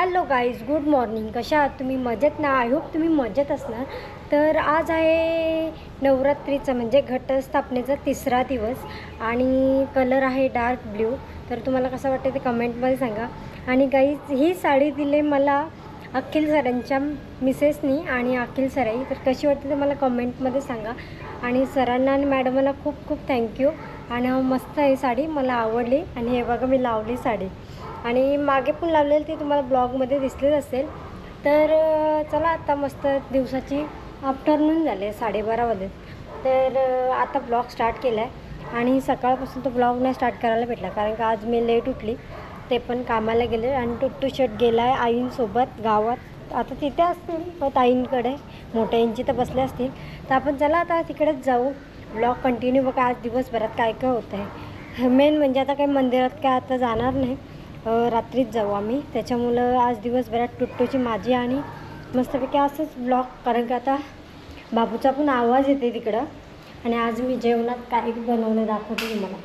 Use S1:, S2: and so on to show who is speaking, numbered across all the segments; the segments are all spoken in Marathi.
S1: Hello guys, good morning. कशा आहात तुम्ही? मजेत ना? आय होप तुम्ही मजेत असणार. तर आज आहे नवरात्रीचा म्हणजे घटस्थापनेचा 3रा दिवस आणि कलर आहे डार्क ब्ल्यू. तर तुम्हाला कसं वाटतं ते कमेंटमध्ये सांगा. आणि गाईज, ही साडी दिली मला अखिल सरांच्या मिसेसनी आणि अखिल सराई. तर कशी वाटते ते मला कमेंटमध्ये सांगा. आणि सरांना आणि मॅडमांना खूप खूप थँक्यू. आणि मस्त आहे साडी, मला आवडली. आणि हे बघा, मी लावली साडी आणि मागे पण लावलेलं ते तुम्हाला ब्लॉगमध्ये दिसलेच असेल. तर चला, आता मस्त दिवसाची आफ्टरनून झाले 12:30 वाजले. तर आता ब्लॉग स्टार्ट केला आहे आणि सकाळपासून तो ब्लॉग नाही स्टार्ट करायला भेटला कारण का आज मी लेट उठली. ते पण कामाला गेले आणि टुट्टू शेट गेला आहे आईंसोबत गावात. आता तिथे असतील ताईंकडे, मोठ्यांची तर बसले असतील. तर आपण चला आता तिकडेच जाऊ. ब्लॉग कंटिन्यू बघा. आज दिवसभरात काय काय होतं आहे. मेन म्हणजे आता काही मंदिरात काय आता जाणार नाही, रात्रीच जाऊ आम्ही. त्याच्यामुळं आज दिवसभरात टुट्टूची माझी आणि मस्तपैकी असंच ब्लॉग. कारण का आता बाबूचा पण आवाज येते तिकडं. आणि आज मी जेवणात काय बनवलं दाखवते तुम्हाला.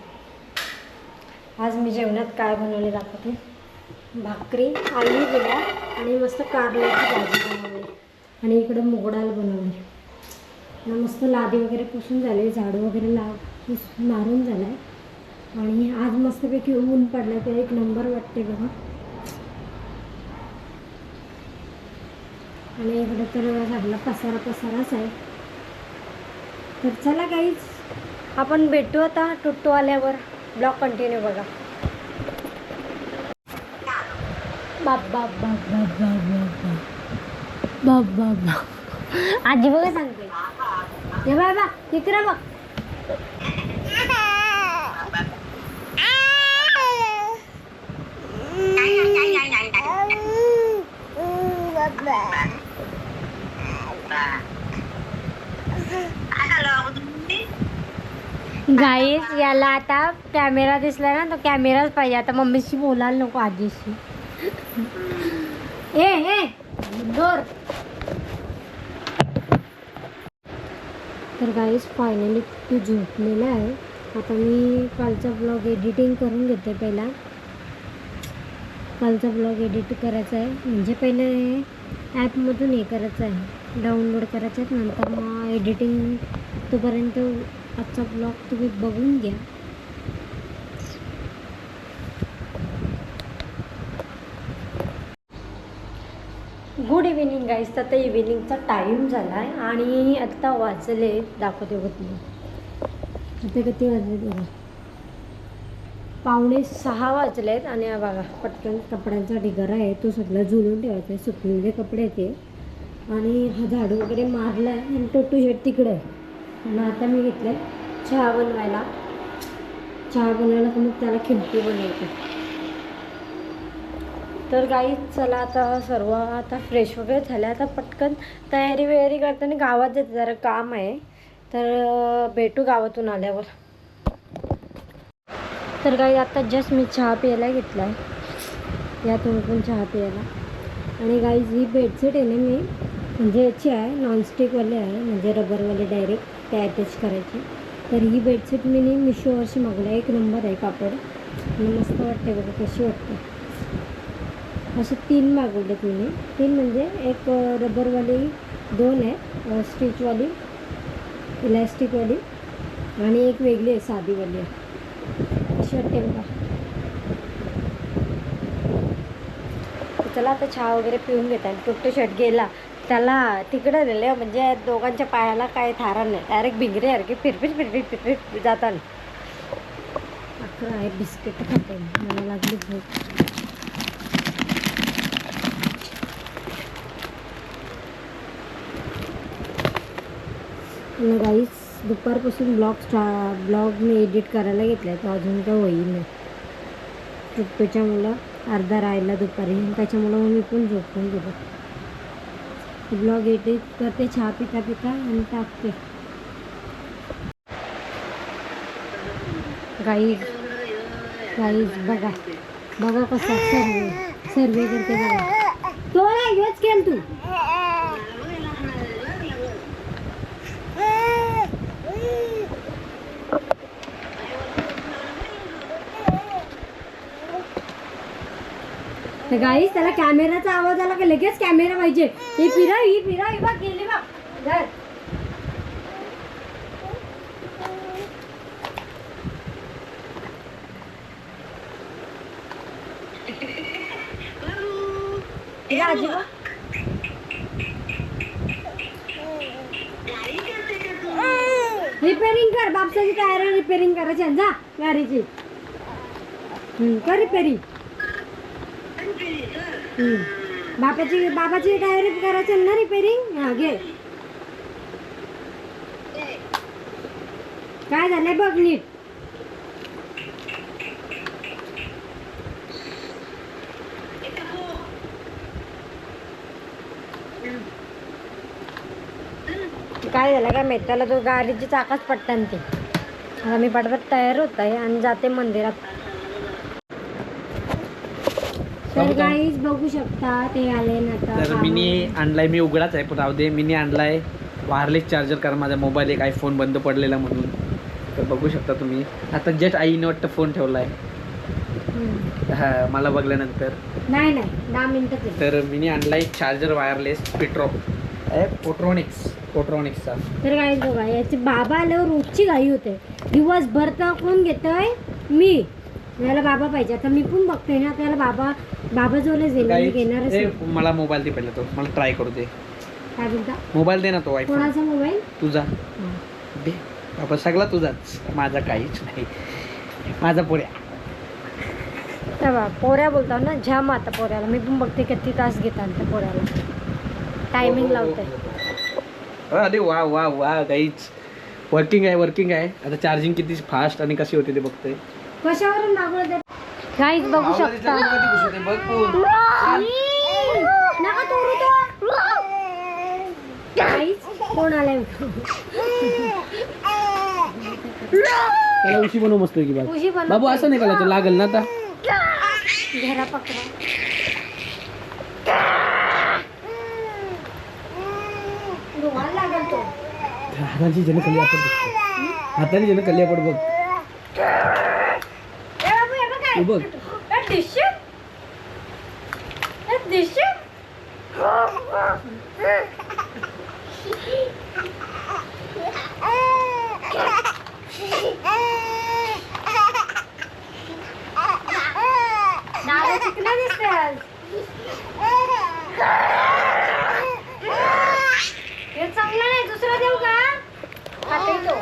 S1: आज मी जेवणात काय बनवले दाखवते. भाकरी आई दिल्या आणि मस्त कारल्याची भाजी बनवली आणि इकडं मुगडाल बनवली. मस्त लादी वगैरे पुसून झाले, झाडू वगैरे मारून झाला आहे. आणि आज मस्तपैकी ऊन पडलं, ते एक नंबर वाटते बघा. आणि इकडे तर सगळा पसाराच आहे. तर चला गाईज, आपण भेटू आता टुट्टू आल्यावर. ब्लॉग कंटिन्यू बघा. बाप बाप बाप बाप बाप बाप बाप बाप आजी बघा सांगते. हे बाबा इकडे बघ. गाईस, याला आता कॅमेरा दिसला ना, तो कॅमेराच पाहिजे. आता मम्मीशी बोलायला नको, आजीशी. ए दोर. तर गाईस, फायनली तू झोपलेला आहे. आता मी कालचा ब्लॉग एडिटिंग करून घेते. पहिला कालचा ब्लॉग एडिट करायचा आहे, म्हणजे पहिले ॲपमधून हे करायचं आहे, डाउनलोड करायचं आहे. नंतर मग एडिटिंग. तोपर्यंत आजचा ब्लॉग तुम्ही बघून घ्या. गुड इव्हिनिंग गाईस. आता इव्हिनिंगचा टाईम झाला आहे आणि आत्ता वाजले दाखवते होत नाही. आता किती वाजले बघा, 5:45 वाजलेत. आणि बघा, पटकन कपड्यांचा ढिगारा आहे, तो सगळा झुलून ठेवायचा आहे. सुकलेले कपडे ते. आणि हा झाडू वगैरे मारला आहे आणि टोटू शेट तिकडे आहे. आणि आता मी घेतलं आहे चहा बनवायला. चहा बनवायला का मग त्याला खिडकी बनवते. तर गाईज, चला आता सर्व आता फ्रेश वगैरे झालं. आता पटकन तयारी करताना गावात जाते, जरा काम आहे. तर भेटू गावातून आल्यावर. तर गाईज, आता जस्ट मी चहा प्यायला घेतला आहे. या तुम्ही पण चहा प्यायला. आणि गाईज, ही बेडशीट आहे ना, मी म्हणजे याची आहे, नॉनस्टिकवाली आहे, म्हणजे रबरवाले डायरेक्ट ते अटॅच करायची. तर ही बेडशीट मी मिशोवरची मागवली. एक नंबर आहे कापड आणि मस्त वाटते बघा. कशी वाटते. असे 3 मागवलेत मी. 3 म्हणजे एक रबरवाली, 2 आहे स्टिचवाली, इलॅस्टिकवाली, आणि एक वेगळी आहे साधीवाली आहे. कशी वाटते बघा. चला आता चहा वगैरे पिऊन घेतात. टुट्टू शर्ट गेला, त्याला तिकडं दिलं म्हणजे दोघांच्या पायाला काय थारा नाही, डायरेक्ट भिंगऱ्यासारखे फिरफिर जाताना. अकरा आहे, बिस्किट खाते. मला लागली भूक. आणि गाईस, दुपारपासून ब्लॉग मी एडिट करायला घेतला आहे, तो अजून काय होईल नाही. टुट्टूच्या मुलं अर्धा राहिला दुपारी, त्याच्यामुळं मी पण झोपून गेलो. ब्लॉग एडिट करते चहा पिता आणि टाकते. गाईज बघा कसा सर्वे करते बघा. तो हेच केल तू. तर गाईस त्याला कॅमेराचा आवाज आला की लगेच कॅमेरा पाहिजे. ही फिरा बघ गेली बघ घर. आजी बघ. रिपेरिंग कर. बापसाची टायर रिपेरिंग करायची जा गाडीची. कर रिपेरिंग. बाबाची टायर करायची ना रिपेरिंग. हा घे. काय झालंय बघ नीट. काय झालं का माहिती त्याला तो गाडीची चाकाच पट्टन ते. आता मी पटपट तयार होत आहे आणि जाते मंदिरात. तर गाईज बघू शकता ते आले ना आता.
S2: तर मिनी आणलाय. मी उघडाच आहे पण राहू दे. मिनी आणलाय वायरलेस चार्जर कारण माझा मोबाईल एक आयफोन बंद पडलेला म्हणून. तर बघू शकता तुम्ही. आता जस्ट आईने वाटतं फोन ठेवलाय. हा मला बघल्यानंतर
S1: नाही 10 मिनिटं.
S2: तर मिनी आणलाय चार्जर वायरलेस पोट्रॉनिक्सचा.
S1: तर गाईज बघा याचे बाबा आल्यावर रोजची घाई होते. दिवसभर तर कोण घेतोय मी. याला बाबा पाहिजे. आता मी पण बघतोय ना त्याला बाबा जोलेच घेणारच.
S2: मला मोबाईल दे पहिला. तो मला ट्राय करू दे.
S1: काय बोलता
S2: मोबाईल दे ना तो.
S1: कोणाचा मोबाईल.
S2: तुझा दे बाबा. सगळा तुझाच. माझा काहीच नाही. माझा
S1: पोऱ्या बोलता ना जाम. आता पोऱ्याला मी पण बघते किती तास घेतात त्या पोऱ्याला. टायमिंग लावतंय.
S2: अरे वा वा वा गाईच. वर्किंग आहे. आता चार्जिंग किती फास्ट आणि कशी होते ते बघतोय.
S1: कशावरून दाखवलं गाईज बघू शकता. नका तोडू तो. गाईज कोण आलाय.
S2: त्याला उशी बनवू मस्त की बाबू. असं नाही करायचं लागल ना आता.
S1: घेरा पकडा. लागेल तो.
S2: हाताची जण कल्ली आपण बघ. बघ
S1: चिकना दिसते आज. हे चांगलं नाही. दुसरा देऊ का. खाते तो.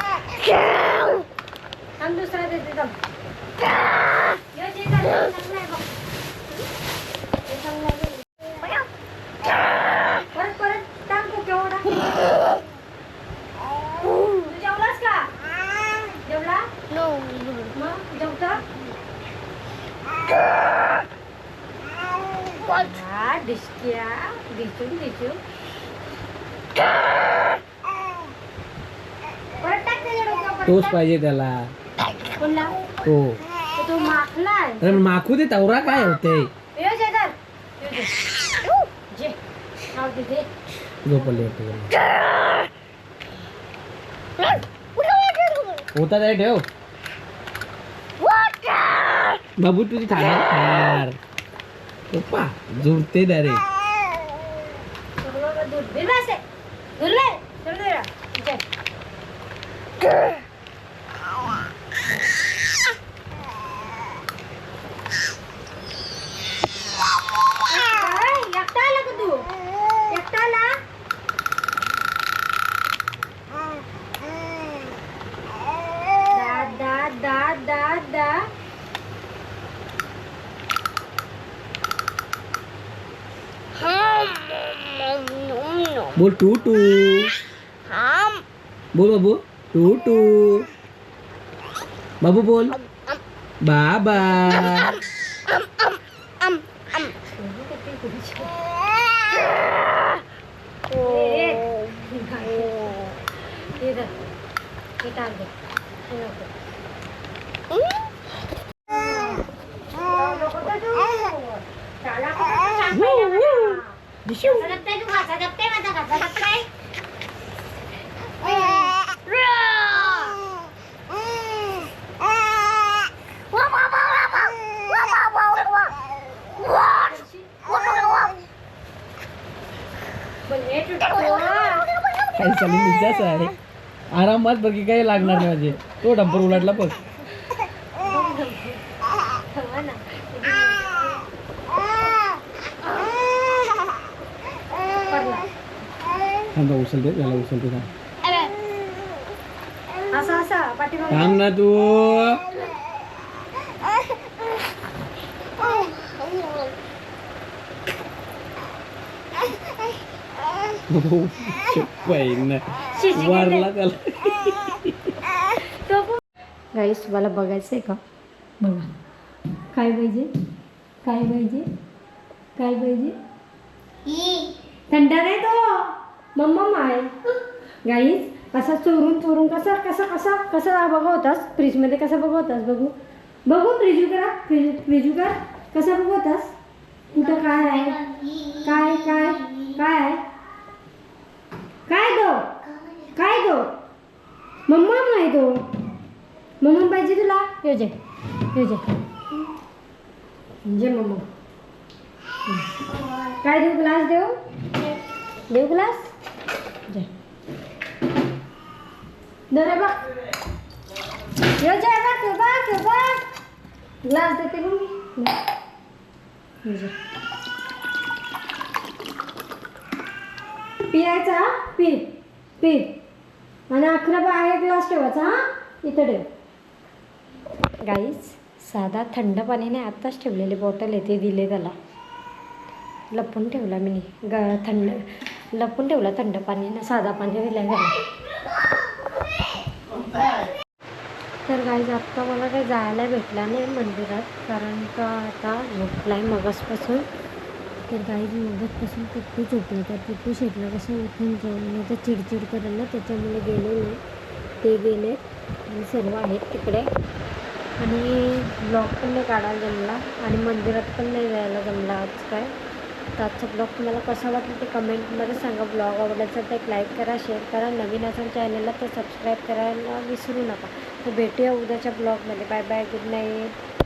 S1: हम दुसरा देते तो. परत टाकू केवढा. तू जेवलास का. जेवला मग जेवता. डिस्क्या दिचू.
S2: तोच पाहिजे त्याला.
S1: कोणला तो माखलाय.
S2: अरे माखू दे. तवरा काय होते. झोपले होता काय ठेव. बाबू तुझी ठार पप्पा झुरते दारे. बोल टू बोल बाबू. टू बाबू बोल. बाबा काही चालू निजाच आहे आरामात बघी काही लागणार नाही माझे तो डंपर उलटला बघ थांबा उचलते त्याला उचलते
S1: असा असा पाठीमागे
S2: थांब ना तू वारला त्याला
S1: गाईस तुम्हाला बघायचं आहे का बघा काय पाहिजे काय पाहिजे काय पाहिजे थंड नाही तो मम्मा आहे गाईस असा चोरून चोरून कसा कसा कसा कसा बघवतास फ्रीजमध्ये कसा बघवतास बघू बघू फ्रीजू करा फ्रीजू कर कसा बघवतास कुठं काय आहे काय काय काय आहे काय दो मम्मा आहे तो मम्मा पाहिजे तुला ये जे मम्मा काय देऊ ग्लास देऊ ग्लास जे दरे बघ यो जे बघ ग्लास देते मम्मी पियायचा पी आणि 11 आहे ग्लास ठेवायचा हा इथं ठेव गाईस साधा थंड पाण्याने आत्ताच ठेवलेली बॉटल आहे ते दिले त्याला लपून ठेवला मी लपून ठेवला थंड पाण्याने साधा पाणी दिला त्याला तर गाईज आत्ता मला काही जायला भेटला नाही मंदिरात कारण का आता झोपला आहे मगासपासून तर गाईज मगासपासून पप्पू झोपला तर पप्पू शेटला कसं उठून जाऊन नाही तर चिडचिड करेल ना त्याच्यामुळे गेले नाही ते गेले आणि सर्व आहेत तिकडे आणि ब्लॉग पण नाही काढायला जमला आणि मंदिरात पण नाही जायला जमला आज काय तर आजचा ब्लॉग तुम्हाला कसा वाटला ते कमेंटमध्ये सांगा ब्लॉग आवडला तर एक लाईक करा शेअर करा नवीन असेल चॅनलला तर सबस्क्राईब करायला विसरू नका तर भेटूया उद्याच्या ब्लॉगमध्ये बाय बाय गुड नाईट